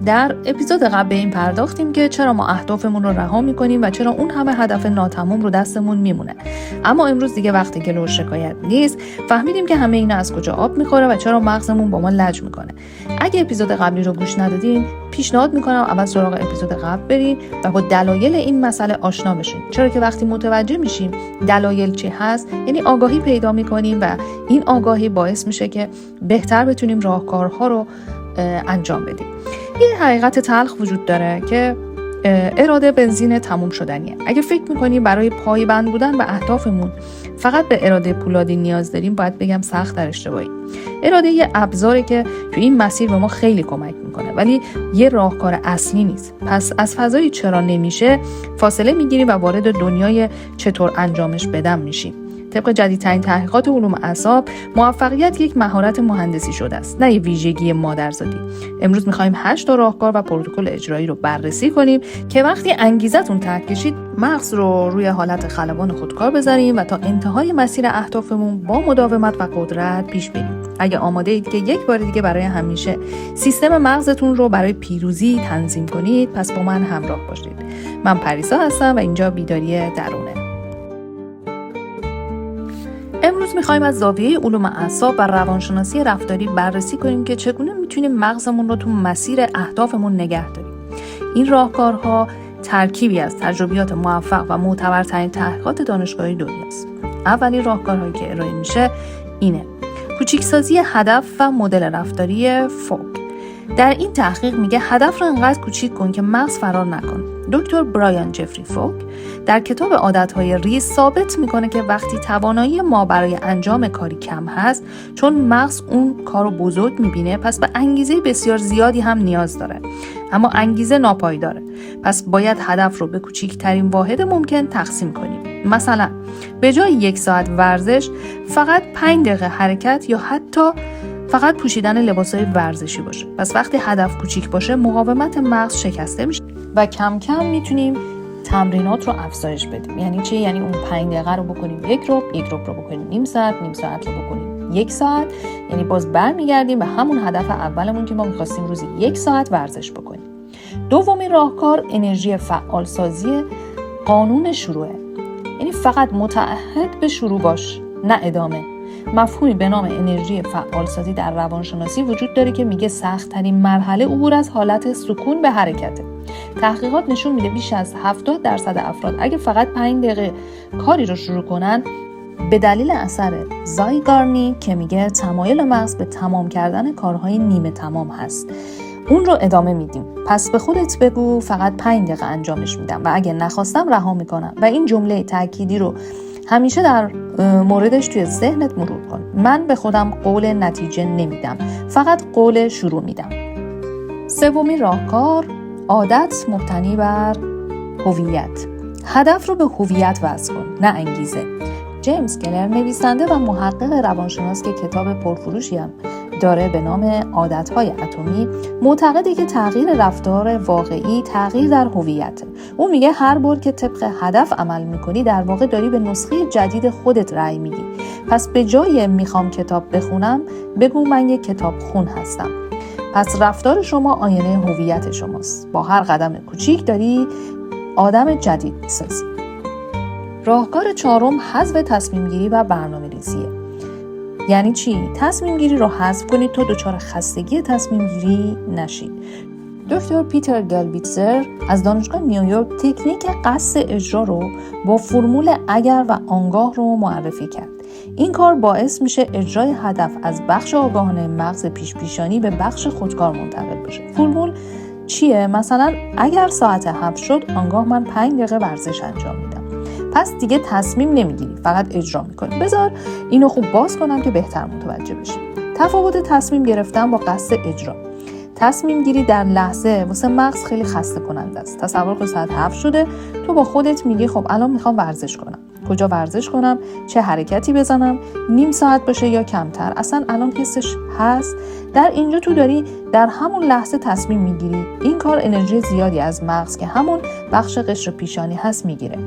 در اپیزود قبل به این پرداختیم که چرا ما اهدافمون رو رها می‌کنیم و چرا اون همه هدف ناتمام رو دستمون میمونه. اما امروز دیگه وقت گله و شکایت نیست. فهمیدیم که همه اینا از کجا آب می‌خوره و چرا مغزمون با ما لج می‌کنه. اگه اپیزود قبلی رو گوش ندادین، پیشنهاد می‌کنم اول سراغ اپیزود قبل برین و با دلایل این مسئله آشنا بشین. چرا که وقتی متوجه میشیم دلایل چی هست، یعنی آگاهی پیدا می‌کنیم و این آگاهی باعث میشه که بهتر بتونیم راهکارها رو انجام بدیم. یه حقیقت تلخ وجود داره که اراده بنزین تموم شدنیه. اگه فکر میکنی برای پایبند بودن به اهدافمون فقط به اراده پولادی نیاز داریم، باید بگم سخت در اشتباهی. اراده یه ابزاری که تو این مسیر به ما خیلی کمک میکنه، ولی یه راهکار اصلی نیست. پس از فضای چرا نمیشه فاصله میگیریم و وارد دنیای چطور انجامش بدم میشیم. طبق جدیدترین تحقیقات علوم اعصاب، موفقیت یک مهارت مهندسی شده است، نه یک ویژگی مادرزادی. امروز می‌خوایم 8 راهکار و پروتکل اجرایی رو بررسی کنیم که وقتی انگیزتون ته کشید، مغز رو روی حالت خلبان خودکار بذاریم و تا انتهای مسیر اهدافمون با مداومت و قدرت پیش بریم. اگه آماده اید که یک بار دیگه برای همیشه سیستم مغزتون رو برای پیروزی تنظیم کنید، پس با من همراه باشید. من پریسا هستم و اینجا بیداری درونه. امروز میخوایم از زاویه علوم اعصاب و روانشناسی رفتاری بررسی کنیم که چگونه میتونیم مغزمون رو تو مسیر اهدافمون نگه داریم. این راهکارها ترکیبی از تجربیات موفق و معتبرترین تحقیقات دانشگاهی دنیاست. اولین راهکارهایی که ارائه میشه اینه: کوچیکسازی هدف و مدل رفتاری فوگ. در این تحقیق میگه هدف رو انقدر کوچیک کن که مغز فرار نکنه. دکتر برایان جفری فوگ در کتاب عادتهای ریز ثابت میکنه که وقتی توانایی ما برای انجام کاری کم هست، چون مغز اون کارو بزرگ میبینه، پس به انگیزه بسیار زیادی هم نیاز داره. اما انگیزه ناپایداره، پس باید هدف رو به کوچکترین واحد ممکن تقسیم کنیم. مثلا به جای 1 ساعت ورزش فقط 5 دقیقه حرکت یا حتی فقط پوشیدن لباسای ورزشی باشه. پس وقتی هدف کوچیک باشه، مقاومت مغز شکسته میشه و کم کم میتونیم تمرینات رو افزایش بدیم. یعنی چی؟ یعنی اون 5 دقیقه رو بکنیم 1 ربع رو بکنیم نیم ساعت رو بکنیم 1 ساعت. یعنی باز برمیگردیم به همون هدف اولمون که ما می‌خواستیم روزی 1 ساعت ورزش بکنیم. دومین راهکار انرژی فعال سازی قانون شروعه. یعنی فقط متعهد به شروع باش، نه ادامه. مفهومی به نام انرژی فعالسازی در روانشناسی وجود داره که میگه سخت‌ترین مرحله عبور از حالت سکون به حرکته. تحقیقات نشون میده بیش از 70% افراد اگه فقط 5 دقیقه کاری رو شروع کنن، به دلیل اثر زایگارنی که میگه تمایل مغز به تمام کردن کارهای نیمه تمام هست، اون رو ادامه میدیم. پس به خودت بگو فقط 5 دقیقه انجامش میدم و اگه نخواستم رها میکنم. و این جمله تأکیدی رو همیشه در موردش توی ذهنت مرور کن. من به خودم قول نتیجه نمیدم، فقط قول شروع میدم. سومین راهکار عادت مبتنی بر هویت. هدف رو به هویت وصل کن، نه انگیزه. جیمز کلر، نویسنده و محقق روانشناس که کتاب پرفروشی هم داره به نام عادتهای اتمی، معتقده که تغییر رفتار واقعی تغییر در هویته. اون میگه هر بار که طبق هدف عمل میکنی، در واقع داری به نسخه جدید خودت رأی میدی. پس به جای میخوام کتاب بخونم، بگو من یک کتاب خون هستم. پس رفتار شما آینه هویت شماست. با هر قدم کوچیک داری آدم جدید میسازی. راهکار چهارم حذف تصمیم گیری و برنامه ریزیه. یعنی چی؟ تصمیم گیری رو حذف کنید تا دچار خستگی تصمیم گیری نشید. دکتر پیتر گلویتزر از دانشگاه نیویورک تکنیک قصد اجرا رو با فرمول اگر و آنگاه رو معرفی کرد. این کار باعث میشه اجرای هدف از بخش آگاهانه مغز پیشانی به بخش خودکار منتقل بشه. فرمول چیه؟ مثلا اگر ساعت 7 شد، آنگاه من 5 دقیقه ورزش انجام میدم. پس دیگه تصمیم نمیگیری، فقط اجرا میکنی. بذار اینو خوب باز کنم که بهتر متوجه بشی. تفاوت تصمیم گرفتن با قصد اجرا. تصمیم گیری در لحظه واسه مغز خیلی خسته کننده است. تصور کن ساعت 7 شده، تو با خودت میگی خب الان میخوام ورزش کنم. کجا ورزش کنم؟ چه حرکتی بزنم؟ نیم ساعت باشه یا کمتر؟ اصلا الان حسش هست؟ در اینجا تو داری در همون لحظه تصمیم میگیری. این کار انرژی زیادی از مغز که همون بخش قشر پیشانی هست میگیره.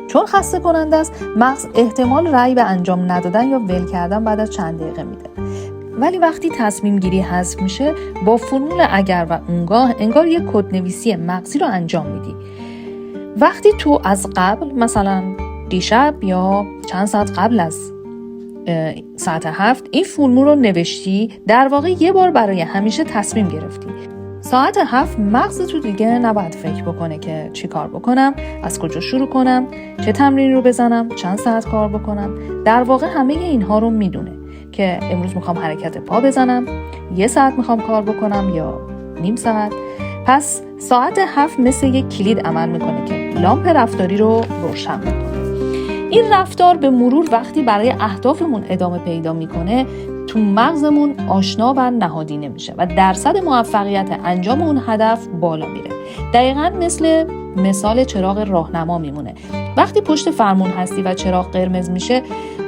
چون خسته کننده است، مغز احتمال رأی به انجام ندادن یا ول کردن بعد از چند دقیقه میده. ولی وقتی تصمیم گیری حذف میشه با فرمول اگر و اونگاه انگار یک کدنویسی مغزی رو انجام میدی. وقتی تو از قبل مثلا دیشب یا چند ساعت قبل از ساعت 7 این فرمول رو نوشتی، در واقع یه بار برای همیشه تصمیم گرفتی. ساعت 7 مغز تو دیگه نباید فکر بکنه که چی کار بکنم، از کجا شروع کنم، چه تمرین رو بزنم، چند ساعت کار بکنم. در واقع همه اینها رو میدونه که امروز میخوام حرکت پا بزنم، 1 ساعت میخوام کار بکنم یا نیم ساعت. پس ساعت 7 مثل یک کلید عمل میکنه که لامپ رفتاری رو روشن میکنه. این رفتار به مرور وقتی برای اهدافمون ادامه پیدا میکنه تو مغزمون آشنا و نهادینه میشه و درصد موفقیت انجام اون هدف بالا میره. دقیقاً مثل مثال چراغ راهنما میمونه. وقتی پشت فرمون هستی و چراغ قرمز میشه،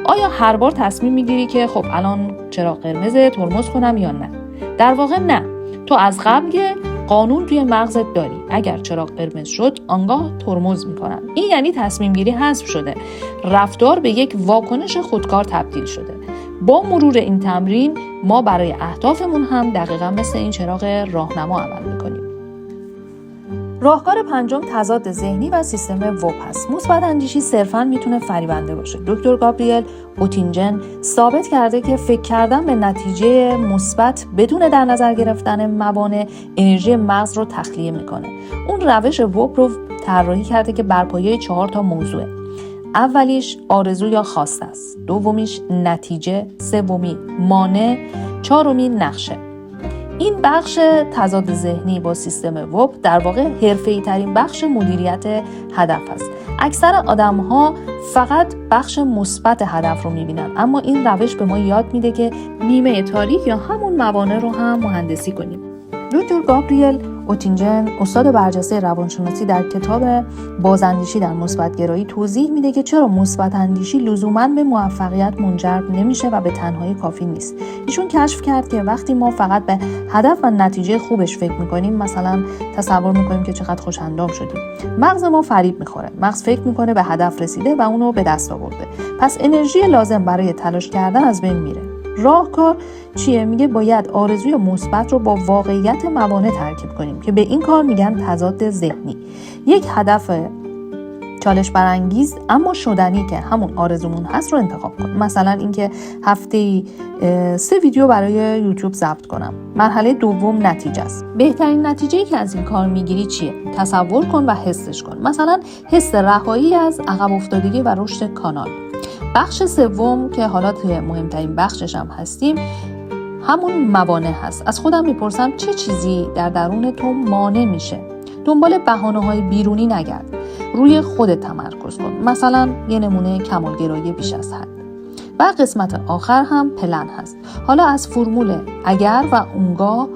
آیا هر بار تصمیم میگیری که خب الان چراغ قرمزه ترمز کنم یا نه؟ در واقع نه. تو از قبل قانون توی مغزت داری. اگر چراغ قرمز شد آنگاه ترمز میکنم. این یعنی تصمیم گیری حذف شده. رفتار به یک واکنش خودکار تبدیل شده. با مرور این تمرین ما برای اهدافمون هم دقیقاً مثل این چراغ راهنما عمل میکنیم. راهکار پنجم تضاد ذهنی و سیستم ووب هست. مثبت اندیشی صرفاً میتونه فریبنده باشه. دکتر گابریل اوتینجن ثابت کرده که فکر کردن به نتیجه مثبت بدون در نظر گرفتن موانع انرژی مغز رو تخلیه میکنه. اون روش ووب رو طراحی کرده که بر پایه 4 موضوعه. اولیش آرزو یا خواسته است، دومیش نتیجه، سومی مانع، چهارمی نقشه. این بخش تضاد ذهنی با سیستم ووب در واقع حرفه‌ای ترین بخش مدیریت هدف است. اکثر آدم‌ها فقط بخش مثبت هدف رو می‌بینن، اما این روش به ما یاد میده که نیمه تاریک یا همون موانع رو هم مهندسی کنیم. دکتر گابریل اوتینجن استاد برجسته روانشناسی در کتاب بازاندیشی در مثبت‌گرایی توضیح میده که چرا مثبت اندیشی لزوماً به موفقیت منجر نمیشه و به تنهایی کافی نیست. ایشون کشف کرد که وقتی ما فقط به هدف و نتیجه خوبش فکر میکنیم، مثلا تصور میکنیم که چقدر خوش اندام شدیم، مغز ما فریب میخوره. مغز فکر میکنه به هدف رسیده و اونو به دست آورده، پس انرژی لازم برای تلاش کردن از بین میره. راهکار چیه؟ میگه باید آرزوی مثبت رو با واقعیت موانع ترکیب کنیم که به این کار میگن تضاد ذهنی. یک هدف چالش برانگیز اما شدنی که همون آرزومون هست رو انتخاب کن. مثلا اینکه هفته‌ای 3 ویدیو برای یوتیوب ضبط کنم. مرحله دوم نتیجه است. بهترین نتیجه‌ای که از این کار میگیری چیه؟ تصور کن و حسش کن. مثلا حس رهایی از عقب افتادگی و رشد کانال. بخش سوم که حالا توی مهمترین بخشش هم هستیم، همون موانع هست. از خودم میپرسم چه چیزی در درون تو مانع میشه. دنبال بهانه‌های بیرونی نگرد، روی خودت تمرکز کن. مثلا یه نمونه کمالگرایی بیش از حد. و قسمت آخر هم پلن هست. حالا از فرمول اگر و اونگاه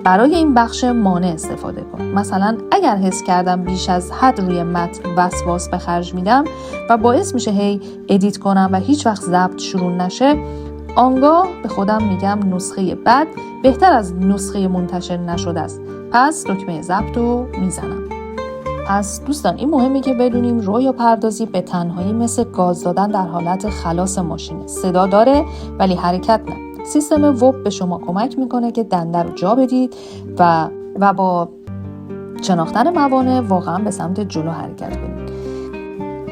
برای این بخش مانع استفاده کن. مثلا اگر حس کردم بیش از حد روی متن وسواس به خرج میدم و باعث میشه هی ادیت کنم و هیچ وقت ضبط شروع نشه، آنگاه به خودم میگم نسخه بد بهتر از نسخه منتشر نشده است، پس دکمه ضبط رو میزنم. پس دوستان این مهمه که بدونیم رویا پردازی به تنهایی مثل گاز دادن در حالت خلاص ماشینه. صدا داره ولی حرکت نه. سیستم ووب به شما کمک میکنه که دنده رو جا بدید و با شناختن موانع واقعا به سمت جلو حرکت کنید.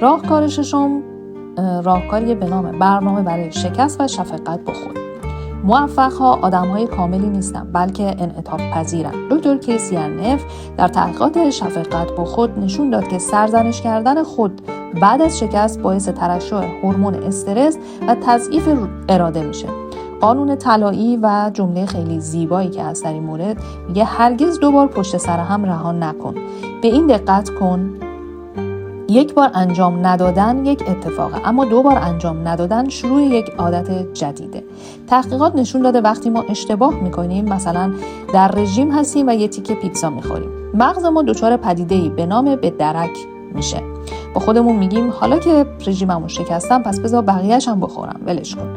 راهکار ششم راهکاری به نام برنامه برای شکست و شفقت با خود. موفق‌ها آدم‌های کاملی نیستن بلکه انعطاف پذیرن. دکتر کیسی ارنف در تحقیقات شفقت با خود نشون داد که سرزنش کردن خود بعد از شکست باعث ترشح هورمون استرس و تضعیف اراده میشه. قانون طلایی و جمله خیلی زیبایی که از در این مورد میگه هرگز 2 بار پشت سر هم رها نکن. به این دقت کن، 1 بار انجام ندادن یک اتفاقه، اما 2 بار انجام ندادن شروع یک عادت جدیده. تحقیقات نشون داده وقتی ما اشتباه میکنیم، مثلا در رژیم هستیم و یه تیکه پیتزا میخوریم، مغز ما دچار پدیده‌ای به نام به درک میشه. با خودمون میگیم حالا که رژیممو شکستم پس بذار بقیه‌اش هم بخورم، ولش کن.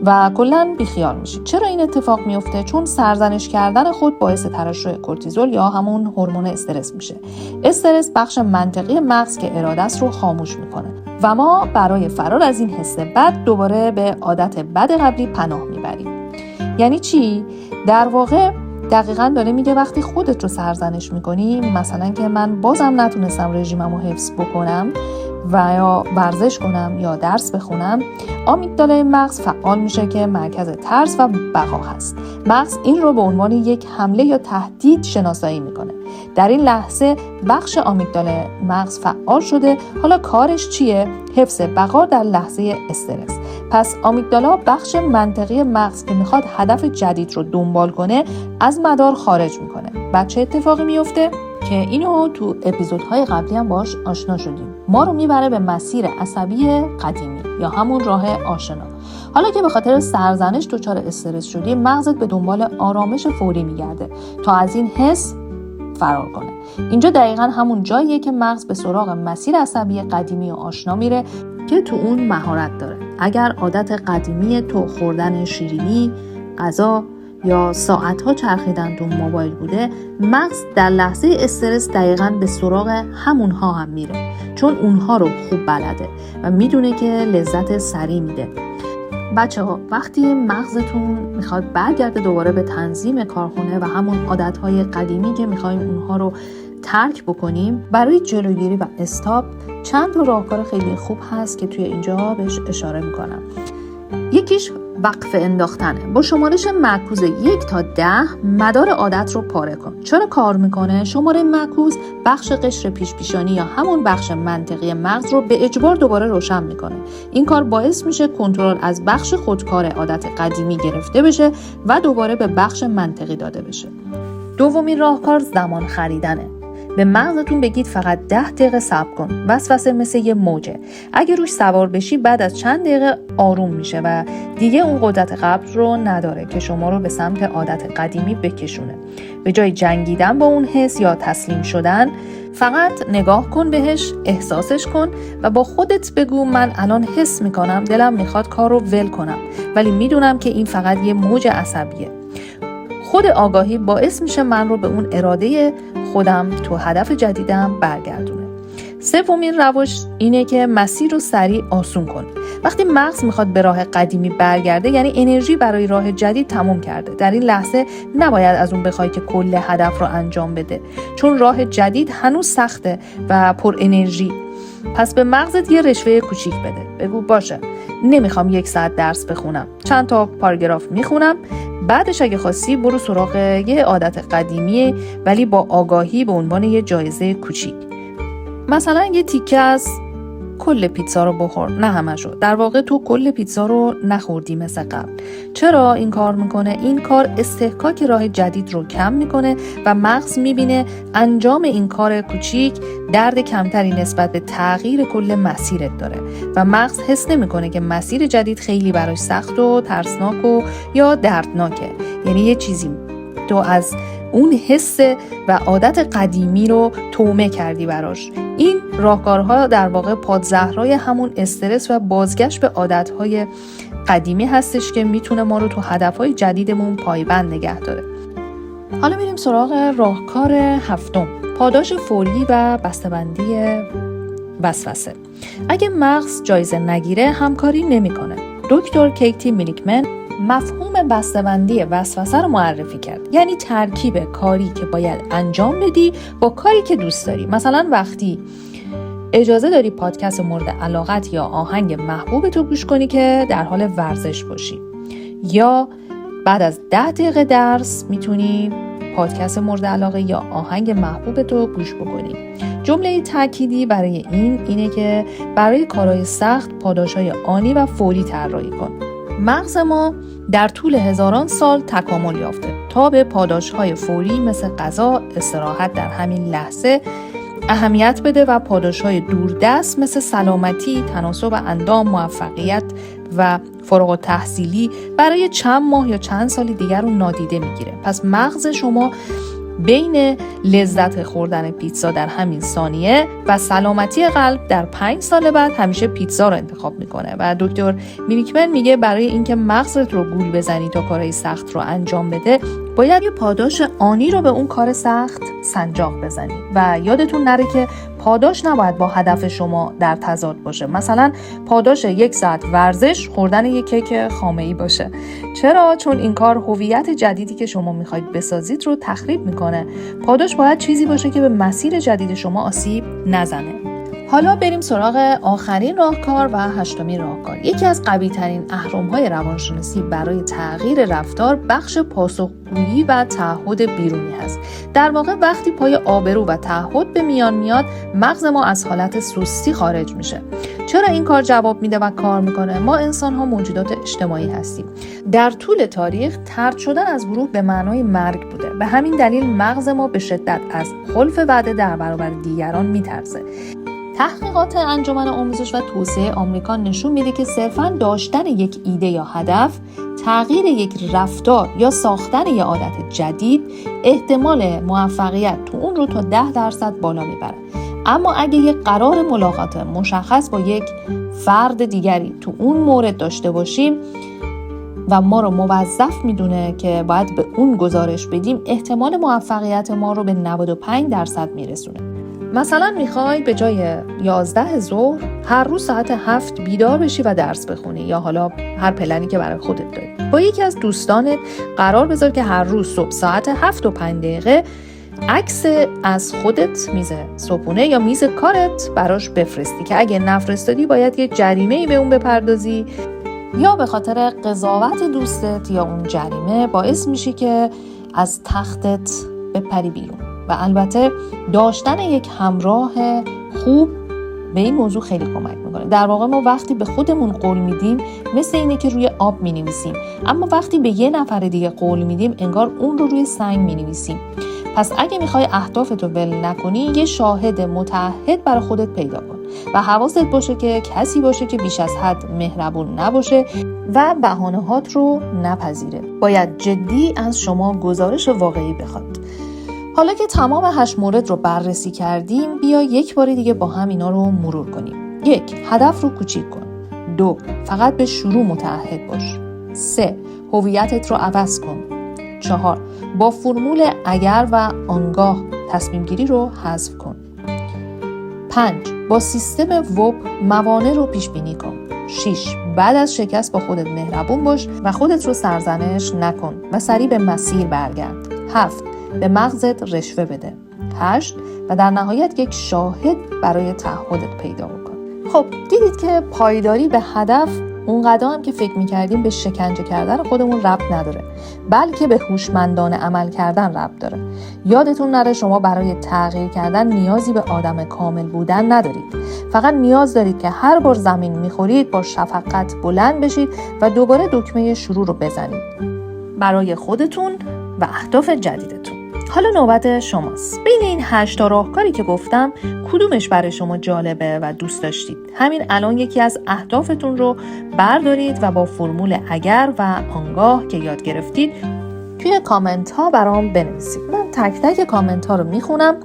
و کلاً بیخیال میشید. چرا این اتفاق میفته؟ چون سرزنش کردن خود باعث ترشح کورتیزول یا همون هورمون استرس میشه. استرس بخش منطقی مغز که اراده است رو خاموش میکنه و ما برای فرار از این حس بد دوباره به عادت بد قبلی پناه میبریم. یعنی چی؟ در واقع دقیقاً داره میگه وقتی خودت رو سرزنش میکنی، مثلا که من بازم نتونستم رژیمم رو حفظ بکنم و یا ورزش کنم یا درس بخونم، آمیگدالای مغز فعال میشه که مرکز ترس و بقا هست. مغز این رو به عنوان یک حمله یا تهدید شناسایی میکنه. در این لحظه بخش آمیگدالای مغز فعال شده. حالا کارش چیه؟ حفظ بقا در لحظه استرس. پس آمیگدالا بخش منطقی مغز که میخواد هدف جدید رو دنبال کنه از مدار خارج میکنه. بعد چه اتفاقی میفته؟ که اینو تو اپیزودهای قبلی هم باش آشنا شدیم. ما رو میبره به مسیر عصبی قدیمی یا همون راه آشنا. حالا که به خاطر سرزنش دچار استرس شدی، مغزت به دنبال آرامش فوری میگرده تا از این حس فرار کنه. اینجا دقیقاً همون جاییه که مغز به سراغ مسیر عصبی قدیمی و آشنا میره که تو اون مهارت داره. اگر عادت قدیمی تو خوردن شیرینی، غذا یا ساعتها چرخیدن تو موبایل بوده، مغز در لحظه استرس دقیقاً به سراغ همونها هم میره، چون اونها رو خوب بلده و میدونه که لذت سریع میده. بچه‌ها وقتی مغزتون میخواد برگرده دوباره به تنظیم کارخونه و همون عادتهای قدیمی که میخوایم اونها رو ترک بکنیم، برای جلوگیری و استاپ چند تا راهکار خیلی خوب هست که توی اینجا بهش اشاره میکنم. یکیش وقفه انداختنه. با شمارش معکوس 1 تا 10 مدار عادت رو پاره کن. چرا کار میکنه؟ شماره معکوس بخش قشر پیشانی یا همون بخش منطقی مغز رو به اجبار دوباره روشن میکنه. این کار باعث میشه کنترل از بخش خودکار عادت قدیمی گرفته بشه و دوباره به بخش منطقی داده بشه. دومین راهکار زمان خریدنه. به مغزتون بگید فقط 10 دقیقه صبر کن. وسوسه مثل یه موجه. اگه روش سوار بشی بعد از چند دقیقه آروم میشه و دیگه اون قدرت قبض رو نداره که شما رو به سمت عادت قدیمی بکشونه. به جای جنگیدن با اون حس یا تسلیم شدن، فقط نگاه کن بهش، احساسش کن و با خودت بگو من الان حس میکنم دلم میخواد کار رو ول کنم، ولی میدونم که این فقط یه موج عصبیه. خود آگاهی باعث میشه من رو به اون اراده خودم تو هدف جدیدم برگردونه. سومین روش اینه که مسیر رو سریع آسون کن. وقتی مغز میخواد به راه قدیمی برگرده، یعنی انرژی برای راه جدید تموم کرده. در این لحظه نباید از اون بخوای که کل هدف رو انجام بده، چون راه جدید هنوز سخته و پر انرژی. پس به مغزت یه رشوه کوچیک بده. بگو باشه نمیخوام 1 ساعت درس بخونم، چند تا پاراگراف میخونم، بعدش اگه خواستی برو سراغ یه عادت قدیمی ولی با آگاهی به عنوان یه جایزه کوچیک. مثلا یه تیکه از کل پیتزا رو بخور، نه همشو. در واقع تو کل پیتزا رو نخوردی مثل قبل. چرا این کار میکنه؟ این کار استحکاک راه جدید رو کم میکنه و مغز میبینه انجام این کار کوچیک درد کمتری نسبت به تغییر کل مسیرت داره و مغز حس نمیکنه که مسیر جدید خیلی براش سخت و ترسناک و یا دردناکه. یعنی یه چیزی تو از اون حس و عادت قدیمی رو تومه کردی براش. این راهکارها در واقع پادزهرای همون استرس و بازگشت به عادتهای قدیمی هستش که میتونه ما رو تو هدفهای جدیدمون پایبند نگه داره. حالا میریم سراغ راهکار 7، پاداش فوری و بسته‌بندی وسوسه. اگه مغز جایزه نگیره همکاری نمیکنه. دکتر کیتی میلیکمن مفهوم بسته‌بندی وسوسه رو معرفی کرد. یعنی ترکیب کاری که باید انجام بدی با کاری که دوست داری. مثلا وقتی اجازه داری پادکست مورد علاقت یا آهنگ محبوبت رو گوش کنی که در حال ورزش باشی، یا بعد از 10 دقیقه درس میتونی پادکست مورد علاقه یا آهنگ محبوبت رو گوش بکنی. جمله تأکیدی برای اینه که برای کارهای سخت پاداشهای آنی و فوری طراحی کن. مغز ما در طول هزاران سال تکامل یافته تا به پاداشهای فوری مثل غذا، استراحت در همین لحظه اهمیت بده و پاداشهای دوردست مثل سلامتی، تناسب اندام، موفقیت و فارغ التحصیلی برای چند ماه یا چند سال دیگر رو نادیده میگیره. پس مغز شما بین لذت خوردن پیتزا در همین ثانیه و سلامتی قلب در 5 سال بعد همیشه پیتزا رو انتخاب میکنه. و دکتر میلیکمن میگه برای اینکه مغزت رو گول بزنی تا کارهای سخت رو انجام بده، باید یه پاداش آنی رو به اون کار سخت سنجاق بزنید و یادتون نره که پاداش نباید با هدف شما در تضاد باشه. مثلا پاداش 1 ساعت ورزش خوردن یک کیک خامه‌ای باشه. چرا؟ چون این کار هویت جدیدی که شما میخواید بسازید رو تخریب میکنه. پاداش باید چیزی باشه که به مسیر جدید شما آسیب نزنه. حالا بریم سراغ آخرین راهکار و 8مین راهکار. یکی از قوی‌ترین اهرم‌های روانشناسی برای تغییر رفتار بخش پاسخگویی و تعهد بیرونی هست. در واقع وقتی پای آبرو و تعهد به میان میاد، مغز ما از حالت سستی خارج میشه. چرا این کار جواب میده و کار میکنه؟ ما انسان‌ها موجودات اجتماعی هستیم. در طول تاریخ طرد شدن از گروه به معنای مرگ بوده. به همین دلیل مغز ما به شدت از خلف وعده در برابر دیگران میترسه. تحقیقات انجمن آموزش و توسعه آمریکا نشون میده که صرفاً داشتن یک ایده یا هدف، تغییر یک رفتار یا ساختن یک عادت جدید احتمال موفقیت تو اون رو تا 10% بالا میبره. اما اگه یک قرار ملاقات مشخص با یک فرد دیگری تو اون مورد داشته باشیم و ما رو موظف میدونه که باید به اون گزارش بدیم، احتمال موفقیت ما رو به 95% میرسونه. مثلا میخوای به جای 11 ظهر هر روز ساعت 7 بیدار بشی و درس بخونی، یا حالا هر پلنی که برای خودت داری. با یکی از دوستانت قرار بذار که هر روز صبح ساعت 7:05 عکس از خودت میز صبحونه یا میز کارت براش بفرستی که اگه نفرستادی باید یه جریمه‌ای به اون بپردازی، یا به خاطر قضاوت دوستت یا اون جریمه باعث میشی که از تختت بپری بیرون. و البته داشتن یک همراه خوب به این موضوع خیلی کمک میکنه. در واقع ما وقتی به خودمون قول میدیم مثل اینه که روی آب مینویسیم، اما وقتی به یه نفر دیگه قول میدیم انگار اون رو روی سنگ مینویسیم. پس اگه میخوای اهدافتو ول نکنی، یه شاهد متعهد برای خودت پیدا کن و حواست باشه که کسی باشه که بیش از حد مهربون نباشه و بهانه‌هات رو نپذیره. باید جدی از شما گزارش واقعی بخواد. حالا که تمام 8 مورد رو بررسی کردیم، بیا یک بار دیگه با هم اینا رو مرور کنیم. 1. هدف رو کوچیک کن. 2. فقط به شروع متعهد باش. 3. هویتت رو عوض کن. 4. با فرمول اگر و آنگاه تصمیم گیری رو حذف کن. 5. با سیستم ووب موانع رو پیش بینی کن. 6. بعد از شکست با خودت مهربون باش و خودت رو سرزنش نکن و سریع به مسیر برگرد. 7. به مغزت رشوه بده. 8. و در نهایت یک شاهد برای تعهدت پیدا بکن. خب دیدید که پایداری به هدف اونقدر هم که فکر می‌کردیم به شکنجه کردن خودمون ربط نداره، بلکه به هوشمندانه عمل کردن ربط داره. یادتون نره شما برای تغییر کردن نیازی به آدم کامل بودن ندارید. فقط نیاز دارید که هر بار زمین می‌خورید با شفقت بلند بشید و دوباره دکمه شروع رو بزنید برای خودتون و اهداف جدیدتون. حالا نوبت شماست. بین این 8 راهکاری که گفتم کدومش برای شما جالبه و دوست داشتید؟ همین الان یکی از اهدافتون رو بردارید و با فرمول اگر و آنگاه که یاد گرفتید توی کامنت ها برام بنویسید. من تک تک کامنت ها رو میخونم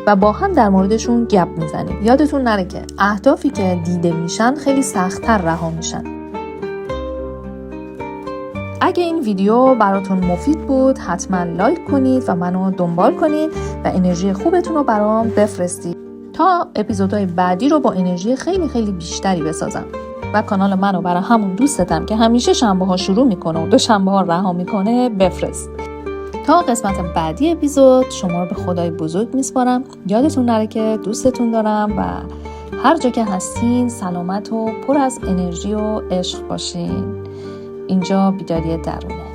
و با هم در موردشون گپ میزنیم. یادتون نره که اهدافی که دیده میشن خیلی سخت‌تر رها میشن. اگه این ویدیو براتون مفید بود حتما لایک کنید و منو دنبال کنید و انرژی خوبتون رو برام بفرستید تا اپیزودهای بعدی رو با انرژی خیلی خیلی بیشتری بسازم. و کانال منو برای همون دوستتم که همیشه شنبه ها شروع میکنه و دوشنبه ها رها میکنه بفرست. تا قسمت بعدی اپیزود شما رو به خدای بزرگ میسپارم. یادتون نره که دوستتون دارم و هر جا که هستین سلامت و پر از انرژی و عشق باشین. اینجا بیداری درونه.